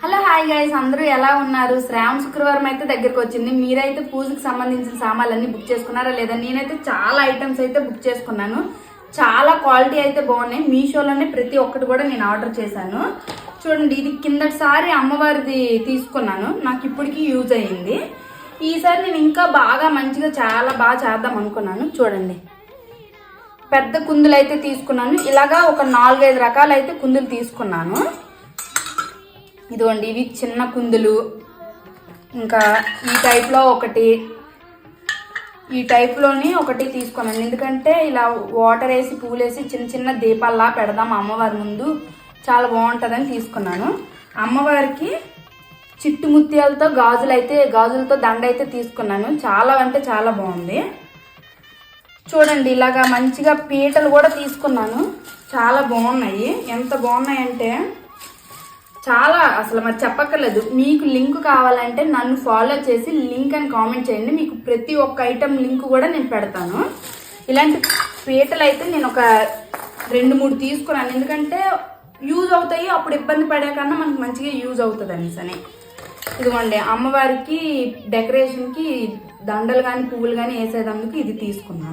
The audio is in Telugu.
హలో హాయ్ గైస్, అందరూ ఎలా ఉన్నారు? శ్రావణ శుక్రవారం అయితే దగ్గరకు వచ్చింది. మీరైతే పూజకి సంబంధించిన సామాన్లన్నీ బుక్ చేసుకున్నారా లేదా? నేనైతే చాలా ఐటమ్స్ అయితే బుక్ చేసుకున్నాను. చాలా క్వాలిటీ అయితే బాగున్నాయి. మీషోలోనే ప్రతి ఒక్కటి కూడా నేను ఆర్డర్ చేశాను. చూడండి, ఇది కిందటిసారి అమ్మవారిది తీసుకున్నాను, నాకు ఇప్పటికీ యూజ్ అయ్యింది. ఈసారి నేను ఇంకా బాగా మంచిగా చాలా బాగా చేద్దాం అనుకున్నాను. చూడండి, పెద్ద కుందులు అయితే తీసుకున్నాను. ఇలాగా ఒక 4-5 రకాలు అయితే కుందులు తీసుకున్నాను. ఇదిగోండి, ఇవి చిన్న కుందులు. ఇంకా ఈ టైప్లో ఒకటి, ఈ టైప్లోని ఒకటి తీసుకున్నాను. ఎందుకంటే ఇలా వాటర్ వేసి పూలు వేసి చిన్న చిన్న దీపాల్లా పెడదాం అమ్మవారి ముందు, చాలా బాగుంటుందని తీసుకున్నాను. అమ్మవారికి చిట్టు ముత్యాలతో గాజులతో దండ అయితే తీసుకున్నాను. చాలా అంటే చాలా బాగుంది. చూడండి, ఇలాగా మంచిగా పీటలు కూడా తీసుకున్నాను. చాలా బాగున్నాయి. ఎంత బాగున్నాయంటే చాలా, అసలు మరి చెప్పక్కర్లేదు. మీకు లింక్ కావాలంటే నన్ను ఫాలో చేసి లింక్ అని కామెంట్ చేయండి. మీకు ప్రతి ఒక్క ఐటెం లింక్ కూడా నేను పెడతాను. ఇలాంటి పీటలు అయితే నేను ఒక 2-3 తీసుకున్నాను. ఎందుకంటే యూజ్ అవుతాయి, అప్పుడు ఇబ్బంది పడే కన్నా మనకు మంచిగా యూజ్ అవుతుంది అనేసి. ఇదిగోండి, అమ్మవారికి డెకరేషన్కి దండలు కానీ పువ్వులు కానీ వేసేదందుకు ఇది తీసుకున్నాను.